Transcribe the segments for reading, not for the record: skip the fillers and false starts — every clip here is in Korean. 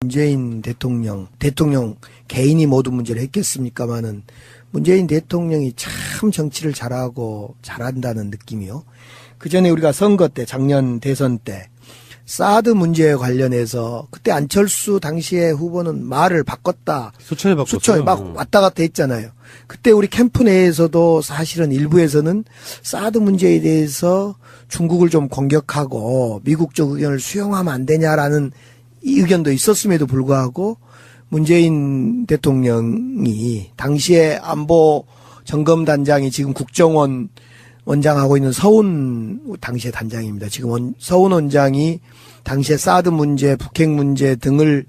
문재인 대통령 개인이 모든 문제를 했겠습니까마는 문재인 대통령이 참 정치를 잘하고 잘한다는 느낌이요. 그 전에 우리가 선거 때, 작년 대선 때, 사드 문제에 관련해서 그때 안철수 당시의 후보는 말을 바꿨다. 수초에 바꿨어요. 수초에 막 왔다 갔다 했잖아요. 그때 우리 캠프 내에서도 사실은 일부에서는 사드 문제에 대해서 중국을 좀 공격하고 미국 쪽 의견을 수용하면 안 되냐라는 이 의견도 있었음에도 불구하고 문재인 대통령이 당시에 안보 점검단장이 지금 국정원 원장하고 있는 서훈 당시의 단장입니다. 지금 서훈 원장이 당시에 사드 문제, 북핵 문제 등을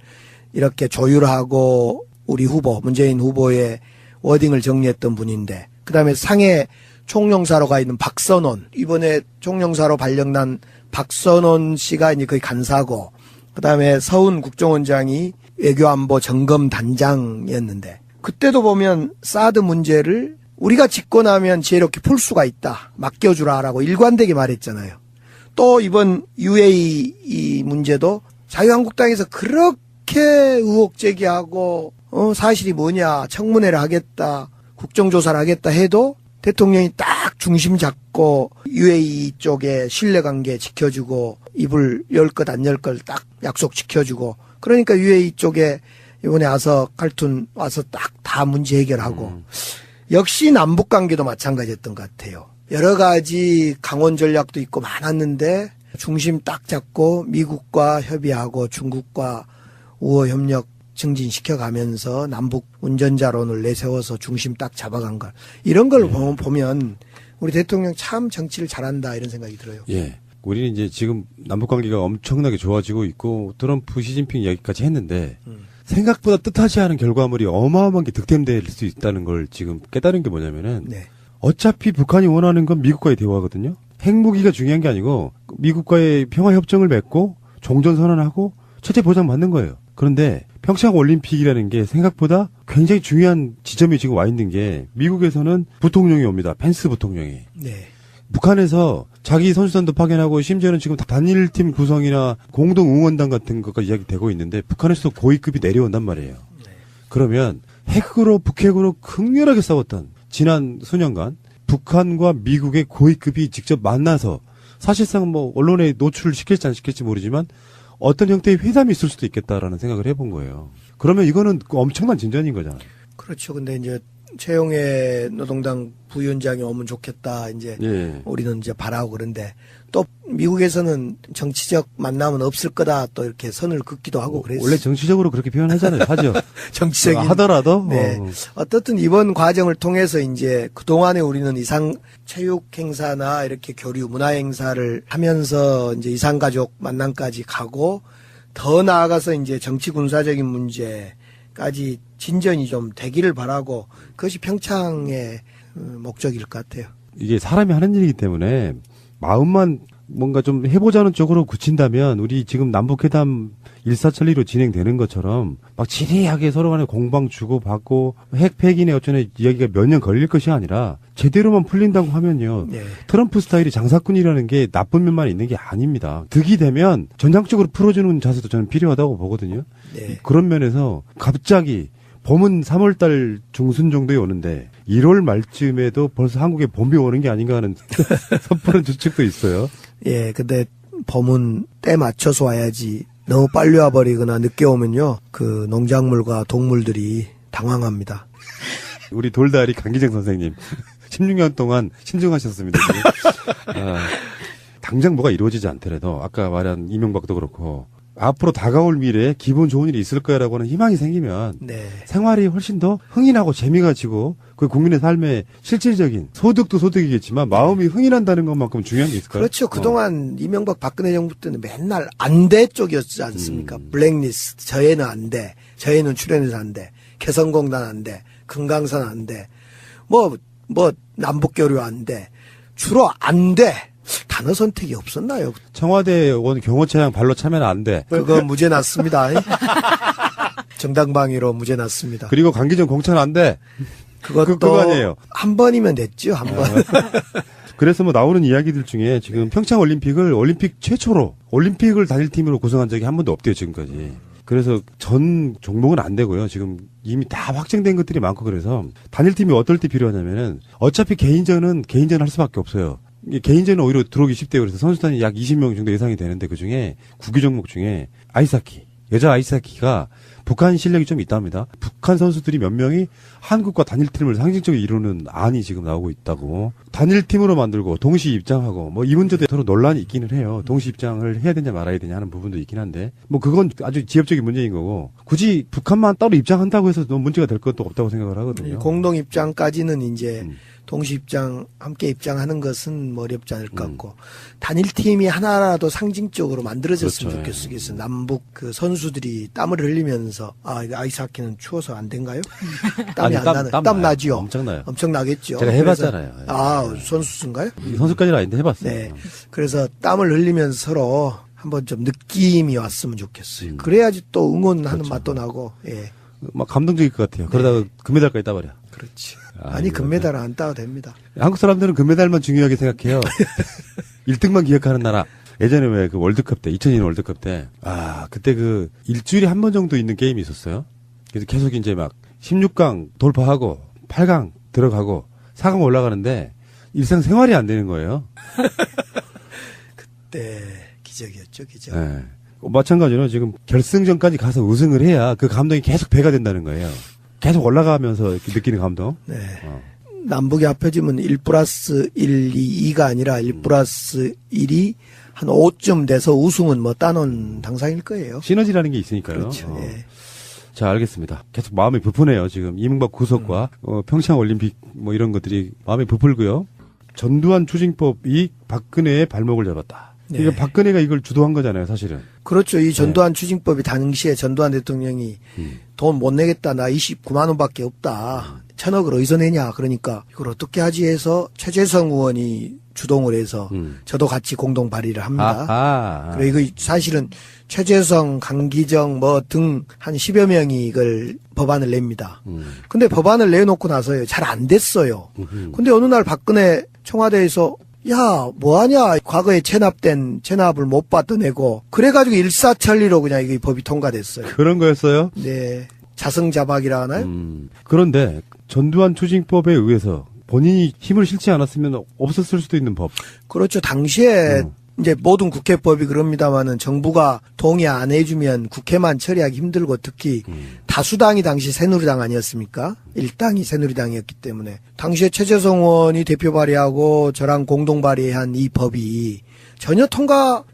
이렇게 조율하고 우리 후보, 문재인 후보의 워딩을 정리했던 분인데, 그 다음에 상해 총영사로 가 있는 박선원, 이번에 총영사로 발령난 박선원 씨가 이제 거의 간사고, 그 다음에 서훈 국정원장이 외교안보 점검단장이었는데, 그때도 보면 사드 문제를 우리가 집권하면 지혜롭게 풀 수가 있다. 맡겨주라라고 일관되게 말했잖아요. 또 이번 UAE 문제도 자유한국당에서 그렇게 의혹 제기하고 사실이 뭐냐 청문회를 하겠다. 국정조사를 하겠다 해도 대통령이 딱 중심 잡고 UAE 쪽에 신뢰관계 지켜주고 입을 열 것 안 열 걸 딱 약속 지켜주고, 그러니까 UAE 쪽에 이번에 와서 칼툰 와서 딱 다 문제 해결하고 역시 남북관계도 마찬가지였던 것 같아요. 여러 가지 강원 전략도 있고 많았는데 중심 딱 잡고 미국과 협의하고 중국과 우호 협력 증진시켜가면서 남북 운전자론을 내세워서 중심 딱 잡아간 걸, 이런 걸 보면 우리 대통령 참 정치를 잘한다 이런 생각이 들어요. 예. 우리는 이제 지금 남북관계가 엄청나게 좋아지고 있고 트럼프 시진핑 이야기까지 했는데 생각보다 뜻하지 않은 결과물이 어마어마한 게 득템될 수 있다는 걸 지금 깨달은 게 뭐냐면은 네. 어차피 북한이 원하는 건 미국과의 대화거든요. 핵무기가 중요한 게 아니고 미국과의 평화협정을 맺고 종전선언하고 체제 보장 받는 거예요. 그런데 평창 올림픽이라는 게 생각보다 굉장히 중요한 지점이 지금 와 있는 게 미국에서는 부통령이 옵니다. 펜스 부통령이. 네. 북한에서 자기 선수단도 파견하고 심지어는 지금 단일팀 구성이나 공동응원단 같은 것까지 이야기되고 있는데 북한에서도 고위급이 내려온단 말이에요. 네. 그러면 핵으로 북핵으로 극렬하게 싸웠던 지난 수년간 북한과 미국의 고위급이 직접 만나서 사실상 뭐 언론에 노출시킬지 안 시킬지 모르지만 어떤 형태의 회담이 있을 수도 있겠다라는 생각을 해본 거예요. 그러면 이거는 엄청난 진전인 거잖아요. 그렇죠. 근데 이제 최용해 노동당 부위원장이 오면 좋겠다. 이제 예. 우리는 이제 바라고 그런데 또 미국에서는 정치적 만남은 없을 거다. 또 이렇게 선을 긋기도 하고 그랬어요. 원래 정치적으로 그렇게 표현하잖아요. 하죠. 정치적인 하더라도. 네. 어떻든 이번 과정을 통해서 이제 그동안에 우리는 이상 체육 행사나 이렇게 교류 문화 행사를 하면서 이제 이상가족 만남까지 가고 더 나아가서 이제 정치 군사적인 문제까지 진전이 좀 되기를 바라고, 그것이 평창의 목적일 것 같아요. 이게 사람이 하는 일이기 때문에 마음만 뭔가 좀 해보자는 쪽으로 굳힌다면 우리 지금 남북회담 일사천리로 진행되는 것처럼 막 지리하게 서로 간에 공방 주고받고 핵 폐기네 어쩌네 이야기가 몇 년 걸릴 것이 아니라 제대로만 풀린다고 하면요. 네. 트럼프 스타일이 장사꾼이라는 게 나쁜 면만 있는 게 아닙니다. 득이 되면 전향적으로 풀어주는 자세도 저는 필요하다고 보거든요. 네. 그런 면에서 갑자기 봄은 3월달 중순 정도에 오는데 1월 말쯤에도 벌써 한국에 봄이 오는 게 아닌가 하는 섣부른 추측도 있어요. 예, 근데 봄은 때 맞춰서 와야지 너무 빨리 와버리거나 늦게 오면요, 그 농작물과 동물들이 당황합니다. 우리 돌다리 강기정 선생님 16년 동안 신중하셨습니다. 당장 뭐가 이루어지지 않더라도 아까 말한 이명박도 그렇고 앞으로 다가올 미래에 기분 좋은 일이 있을 거야라고 하는 희망이 생기면 네. 생활이 훨씬 더 흥이나고 재미가 지고 그 국민의 삶의 실질적인 소득도 소득이겠지만 마음이 흥이 난다는 것만큼 중요한 게 있을까요? 그렇죠. 그동안 이명박 박근혜 정부 때는 맨날 안 돼 쪽이었지 않습니까? 블랙리스트, 저애는 안 돼, 저애는 출연해서 안 돼, 개성공단 안 돼, 금강산 안 돼, 뭐 남북교류 안 돼, 주로 안 돼. 단어 선택이 없었나요? 청와대 원 경호차량 발로 차면 안 돼. 그거 무죄 났습니다. 정당방위로 무죄 났습니다. 그리고 강기정 공천 안 돼. 그것도 그거 아니에요. 한 번이면 됐죠, 한 번. 그래서 뭐 나오는 이야기들 중에 지금 평창 올림픽을 올림픽 최초로 올림픽을 단일팀으로 구성한 적이 한 번도 없대요, 지금까지. 그래서 전 종목은 안 되고요. 지금 이미 다 확정된 것들이 많고 그래서 단일팀이 어떨 때 필요하냐면은 어차피 개인전은 할 수밖에 없어요. 이게 개인전은 오히려 들어오기 쉽대요. 그래서 선수단이 약 20명 정도 예상이 되는데 그중에 구기 종목 중에 아이스하키, 여자 아이스하키가 북한 실력이 좀 있답니다. 북한 선수들이 몇 명이 한국과 단일팀을 상징적으로 이루는 안이 지금 나오고 있다고. 단일팀으로 만들고 동시 입장하고 뭐 이 문제도 서로 논란이 있기는 해요. 동시 입장을 해야 되냐 말아야 되냐 하는 부분도 있긴 한데 뭐 그건 아주 지엽적인 문제인 거고 굳이 북한만 따로 입장한다고 해서 너무 문제가 될 것도 없다고 생각을 하거든요. 공동 입장까지는 이제 동시 입장, 함께 입장하는 것은 뭐 어렵지 않을 것 같고, 단일팀이 하나라도 상징적으로 만들어졌으면 그렇죠. 좋겠어요. 그래서 남북 그 선수들이 땀을 흘리면서, 아이스하키는 추워서 안 된가요? 땀이 안 나는, 땀 나지요? 엄청나요. 엄청 나겠죠. 제가 해봤잖아요. 선수인가요? 선수까지는 아닌데 해봤어요. 네. 그래서 땀을 흘리면서 서로 한번 좀 느낌이 왔으면 좋겠어요. 그래야지 또 응원하는 그렇죠. 맛도 나고, 예. 막 감동적일 것 같아요. 그러다가 금메달까지 따버려. 그렇지. 아니, 금메달 안 따도 됩니다. 한국 사람들은 금메달만 중요하게 생각해요. 1등만 기억하는 나라. 예전에 왜 그 월드컵 때, 2002년 월드컵 때, 그때 그 일주일에 한 번 정도 있는 게임이 있었어요. 그래서 계속 이제 막 16강 돌파하고 8강 들어가고 4강 올라가는데 일상생활이 안 되는 거예요. 그때 기적이었죠, 기적. 네. 마찬가지로 지금 결승전까지 가서 우승을 해야 그 감동이 계속 배가 된다는 거예요. 계속 올라가면서 이렇게 느끼는 감동. 네. 남북이 합해지면 1 플러스 1, 2가 아니라 1 플러스 1이 한 5쯤 돼서 우승은 뭐 따놓은 당상일 거예요. 시너지라는 게 있으니까요. 그렇죠. 예. 자, 알겠습니다. 계속 마음이 부푸네요. 지금 이명박 구속과 평창 올림픽 뭐 이런 것들이 마음이 부풀고요. 전두환 추징법이 박근혜의 발목을 잡았다. 네. 그러니까 박근혜가 이걸 주도한 거잖아요, 사실은. 그렇죠. 이 전두환 추징법이 당시에 전두환 대통령이 돈 못 내겠다. 나 29만 원밖에 없다. 1,000억을 어디서 내냐. 그러니까 이걸 어떻게 하지 해서 최재성 의원이 주동을 해서 저도 같이 공동 발의를 합니다. 그리고 이거 사실은 최재성, 강기정 뭐 등 한 10여 명이 이걸 법안을 냅니다. 근데 법안을 내놓고 나서요. 잘 안 됐어요. 근데 어느 날 박근혜 청와대에서 야, 뭐하냐. 과거에 체납을 못 받아내고. 그래가지고 일사천리로 그냥 이 법이 통과됐어요. 그런 거였어요? 네. 자승자박이라 하나요? 그런데 전두환 추징법에 의해서 본인이 힘을 실지 않았으면 없었을 수도 있는 법. 그렇죠. 당시에 이제 모든 국회법이 그럽니다만은 정부가 동의 안 해주면 국회만 처리하기 힘들고 특히 다수당이 당시 새누리당 아니었습니까? 일당이 새누리당이었기 때문에 당시에 최재성 의원이 대표 발의하고 저랑 공동 발의한 이 법이 전혀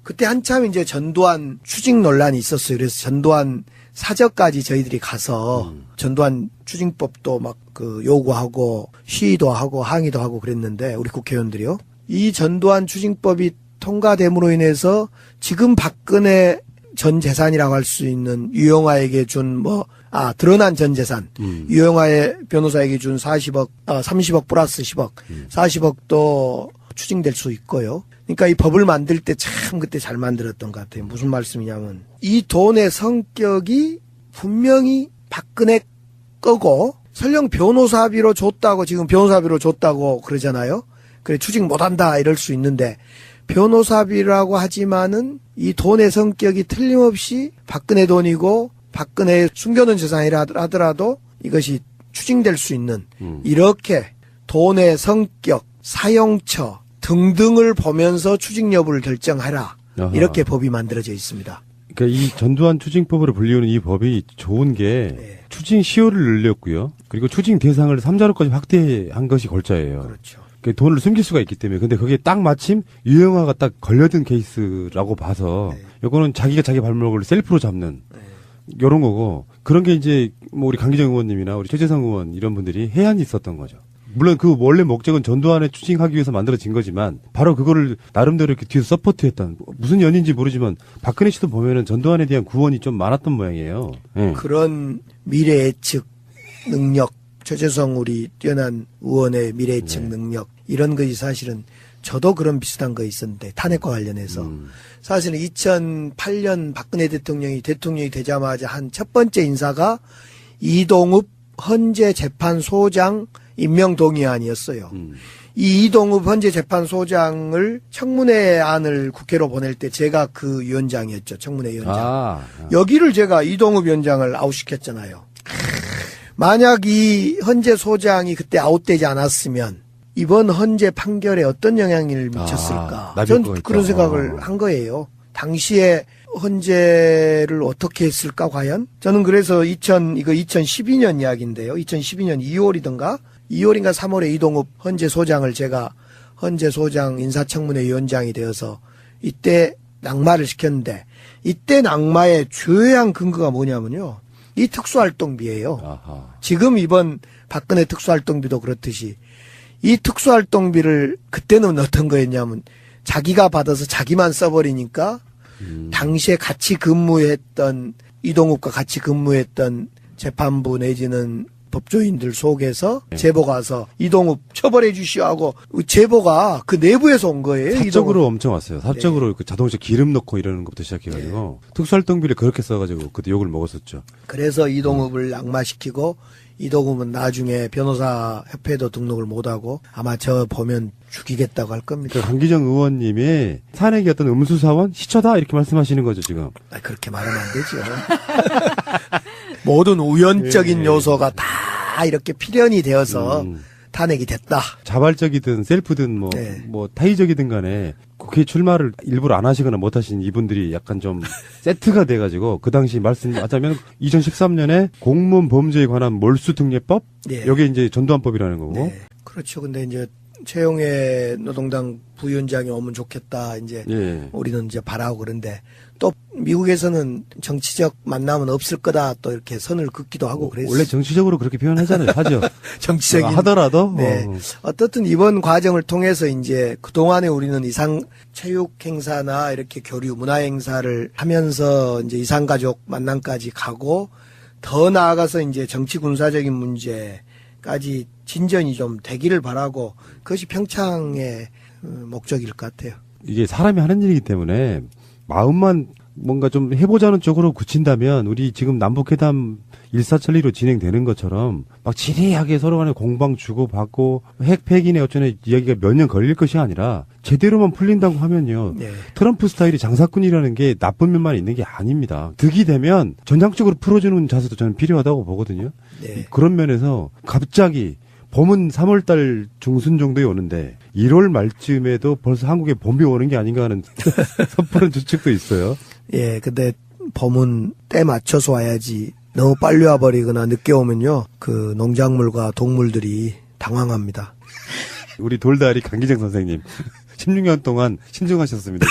그때 한참 이제 전두환 추징 논란이 있었어요. 그래서 전두환 사저까지 저희들이 가서 전두환 추징법도 막 요구하고 시위도 하고 항의도 하고 그랬는데 우리 국회의원들이요. 이 전두환 추징법이 통과됨으로 인해서 지금 박근혜 전 재산이라고 할 수 있는 유영아에게 준 드러난 전 재산. 유영아의 변호사에게 준 30억 플러스 10억. 40억도 추징될 수 있고요. 그러니까 이 법을 만들 때 참 그때 잘 만들었던 것 같아요. 무슨 말씀이냐면 이 돈의 성격이 분명히 박근혜 거고 설령 변호사비로 줬다고 지금 변호사비로 줬다고 그러잖아요. 그래 추징 못한다 이럴 수 있는데 변호사비라고 하지만은 이 돈의 성격이 틀림없이 박근혜 돈이고 박근혜의 숨겨놓은 재산이라 하더라도 이것이 추징될 수 있는 이렇게 돈의 성격, 사용처 등등을 보면서 추징 여부를 결정하라. 이렇게 법이 만들어져 있습니다. 그러니까 이 전두환 추징법으로 불리우는 이 법이 좋은 게 추징 시효를 늘렸고요. 그리고 추징 대상을 3자로까지 확대한 것이 골자예요. 그렇죠. 돈을 숨길 수가 있기 때문에. 근데 그게 딱 마침 유영아가 딱 걸려든 케이스라고 봐서 요거는 자기가 자기 발목을 셀프로 잡는 요런 거고 그런 게 이제 뭐 우리 강기정 의원님이나 우리 최재성 의원 이런 분들이 해안이 있었던 거죠. 물론 그 원래 목적은 전두환을 추징하기 위해서 만들어진 거지만 바로 그거를 나름대로 이렇게 뒤에서 서포트했던 무슨 연인지 모르지만 박근혜 씨도 보면은 전두환에 대한 구원이 좀 많았던 모양이에요. 네. 그런 미래 예측 능력, 최재성 우리 뛰어난 의원의 미래 예측 능력 이런 것이 사실은 저도 그런 비슷한 거 있었는데 탄핵과 관련해서 사실은 2008년 박근혜 대통령이 되자마자 한 첫 번째 인사가 이동읍 헌재 재판소장 임명 동의안이었어요. 이 이동읍 헌재 재판소장을 청문회 안을 국회로 보낼 때 제가 그 위원장이었죠. 청문회 위원장. 여기를 제가 이동읍 위원장을 아웃시켰잖아요. 만약 이 헌재 소장이 그때 아웃되지 않았으면 이번 헌재 판결에 어떤 영향을 미쳤을까? 전 그런 생각을 한 거예요. 당시에 헌재를 어떻게 했을까 과연? 저는 그래서 이거 2012년 이야기인데요. 2012년 2월인가 3월에 이동읍 헌재 소장을 제가 헌재 소장 인사청문회 위원장이 되어서 이때 낙마를 시켰는데, 이때 낙마의 주요한 근거가 뭐냐면요, 이 특수활동비예요. 지금 이번 박근혜 특수활동비도 그렇듯이 이 특수활동비를 그때는 어떤 거였냐면 자기가 받아서 자기만 써버리니까 당시에 같이 근무했던 이동욱과 같이 근무했던 재판부 내지는 법조인들 속에서 제보가 와서 이동욱 처벌해 주시오 하고 제보가 그 내부에서 온 거예요. 사적으로 이동욱. 엄청 왔어요. 사적으로 네. 그 자동차 기름 넣고 이러는 것부터 시작해가지고 네. 특수활동비를 그렇게 써가지고 그때 욕을 먹었었죠. 그래서 이동욱을 낙마시키고 이동욱은 나중에 변호사 협회도 등록을 못하고 아마 저 보면 죽이겠다고 할 겁니다. 그 강기정 의원님이 탄핵이 어떤 음수사원 시초다 이렇게 말씀하시는 거죠 지금. 그렇게 말하면 안 되죠. 모든 우연적인 요소가 다 이렇게 필연이 되어서 탄핵이 됐다. 자발적이든 셀프든 뭐 타의적이든 간에 국회 출마를 일부러 안 하시거나 못 하신 이분들이 약간 좀 세트가 돼가지고 그 당시 말씀하자면 2013년에 공무원 범죄에 관한 몰수특례법? 네. 여기 이제 전두환법이라는 거고. 네. 그렇죠. 근데 이제 최용해 노동당 부위원장이 오면 좋겠다. 이제 우리는 이제 바라고 그런데 또 미국에서는 정치적 만남은 없을 거다. 또 이렇게 선을 긋기도 하고 그랬어요. 원래 정치적으로 그렇게 표현하잖아요. 하죠. 정치적인 하더라도. 네. 어떻든 이번 과정을 통해서 이제 그동안에 우리는 이상 체육 행사나 이렇게 교류 문화 행사를 하면서 이제 이상가족 만남까지 가고 더 나아가서 이제 정치 군사적인 문제까지 진전이 좀 되기를 바라고 그것이 평창의 목적일 것 같아요. 이게 사람이 하는 일이기 때문에 마음만 뭔가 좀 해보자는 쪽으로 굳힌다면 우리 지금 남북회담 일사천리로 진행되는 것처럼 막 지리하게 서로 간에 공방 주고받고 핵 폐기네 어쩌네 이야기가 몇 년 걸릴 것이 아니라 제대로만 풀린다고 하면요. 네. 트럼프 스타일이 장사꾼이라는 게 나쁜 면만 있는 게 아닙니다. 득이 되면 전향적으로 풀어주는 자세도 저는 필요하다고 보거든요. 네. 그런 면에서 갑자기 봄은 3월달 중순 정도에 오는데 1월 말쯤에도 벌써 한국에 봄이 오는 게 아닌가 하는 섣부른 추측도 있어요. 예, 근데 봄은 때 맞춰서 와야지 너무 빨리 와버리거나 늦게 오면요. 그 농작물과 동물들이 당황합니다. 우리 돌다리 강기정 선생님 16년 동안 신중하셨습니다.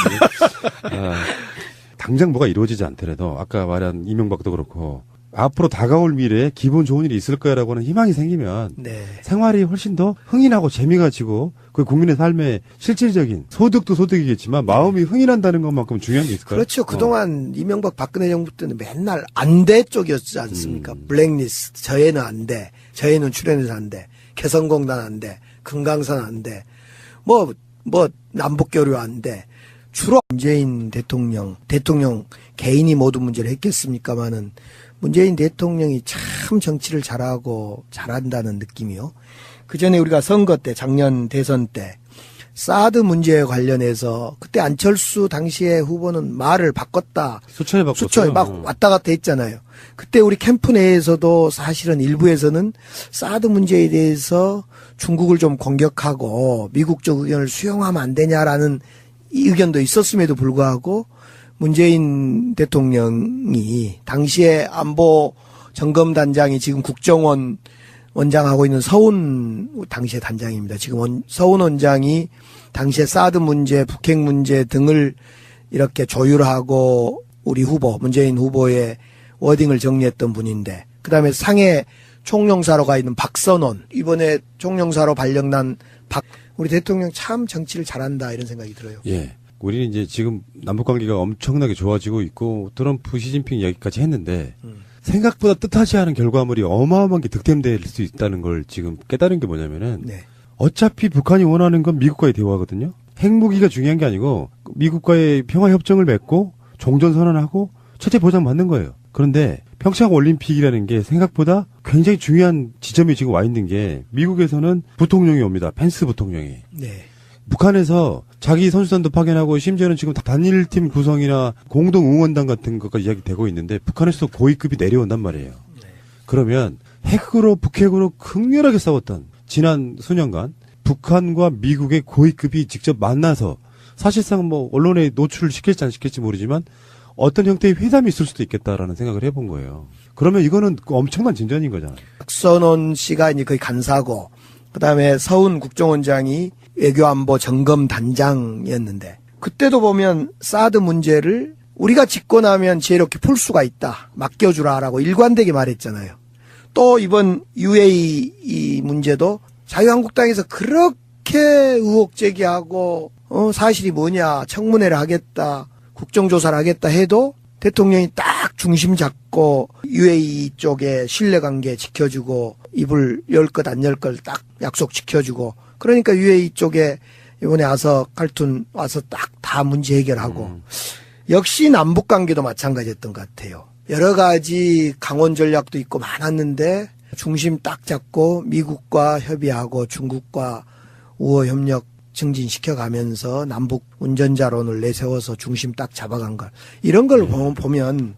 당장 뭐가 이루어지지 않더라도 아까 말한 이명박도 그렇고 앞으로 다가올 미래에 기분 좋은 일이 있을 거야라고 하는 희망이 생기면 생활이 훨씬 더 흥이 나고 재미가 지고 그 국민의 삶의 실질적인 소득도 소득이겠지만 마음이 흥이 난다는 것만큼 중요한 게 있을까요? 그렇죠. 그동안 이명박 박근혜 정부 때는 맨날 안 돼 쪽이었지 않습니까? 블랙리스트, 저애는 안 돼, 저애는 출연해서 안 돼, 개성공단 안 돼, 금강산 안 돼, 뭐 남북교류 안 돼. 주로 문재인 대통령 개인이 모든 문제를 했겠습니까마는 문재인 대통령이 참 정치를 잘하고 잘한다는 느낌이요. 그 전에 우리가 선거 때, 작년 대선 때, 사드 문제에 관련해서 그때 안철수 당시의 후보는 말을 바꿨다. 수차에 바꿨어요. 수차에 막 왔다 갔다 했잖아요. 그때 우리 캠프 내에서도 사실은 일부에서는 사드 문제에 대해서 중국을 좀 공격하고 미국 쪽 의견을 수용하면 안 되냐라는 이 의견도 있었음에도 불구하고 문재인 대통령이 당시에 안보 점검단장이 지금 국정원 원장하고 있는 서훈 당시의 단장입니다. 지금 서훈 원장이 당시에 사드 문제, 북핵 문제 등을 이렇게 조율하고 우리 후보, 문재인 후보의 워딩을 정리했던 분인데, 그 다음에 상해 총영사로 가 있는 박선원, 이번에 총영사로 발령난 우리 대통령 참 정치를 잘한다 이런 생각이 들어요. 예. 우리는 이제 지금 남북관계가 엄청나게 좋아지고 있고 트럼프 시진핑 이야기까지 했는데 생각보다 뜻하지 않은 결과물이 어마어마한 게 득템될 수 있다는 걸 지금 깨달은 게 뭐냐면은 어차피 북한이 원하는 건 미국과의 대화거든요. 핵무기가 중요한 게 아니고 미국과의 평화협정을 맺고 종전선언하고 체제 보장 받는 거예요. 그런데 평창 올림픽이라는 게 생각보다 굉장히 중요한 지점이 지금 와 있는 게 미국에서는 부통령이 옵니다. 펜스 부통령이. 네. 북한에서 자기 선수단도 파견하고 심지어는 지금 단일팀 구성이나 공동 응원단 같은 것까지 이야기되고 있는데 북한에서도 고위급이 내려온단 말이에요. 그러면 핵으로 북핵으로 극렬하게 싸웠던 지난 수년간 북한과 미국의 고위급이 직접 만나서 사실상 뭐 언론에 노출을 시킬지 안 시킬지 모르지만 어떤 형태의 회담이 있을 수도 있겠다라는 생각을 해본 거예요. 그러면 이거는 엄청난 진전인 거잖아요. 박선원 씨가 이제 거의 간사고, 그 다음에 서훈 국정원장이 외교안보 점검 단장이었는데, 그때도 보면 사드 문제를 우리가 짓고 나면 지혜롭게 풀 수가 있다. 맡겨주라라고 일관되게 말했잖아요. 또 이번 UAE 이 문제도 자유한국당에서 그렇게 의혹 제기하고, 사실이 뭐냐, 청문회를 하겠다, 국정조사를 하겠다 해도 대통령이 딱 중심 잡고 UAE 쪽에 신뢰관계 지켜주고 입을 열 것 안 열 걸 딱 약속 지켜주고, 그러니까 UAE 쪽에 이번에 와서 칼툰 와서 딱 다 문제 해결하고 역시 남북관계도 마찬가지였던 것 같아요. 여러 가지 강원 전략도 있고 많았는데 중심 딱 잡고 미국과 협의하고 중국과 우호 협력 증진시켜가면서 남북 운전자론을 내세워서 중심 딱 잡아간 걸, 이런 걸 보면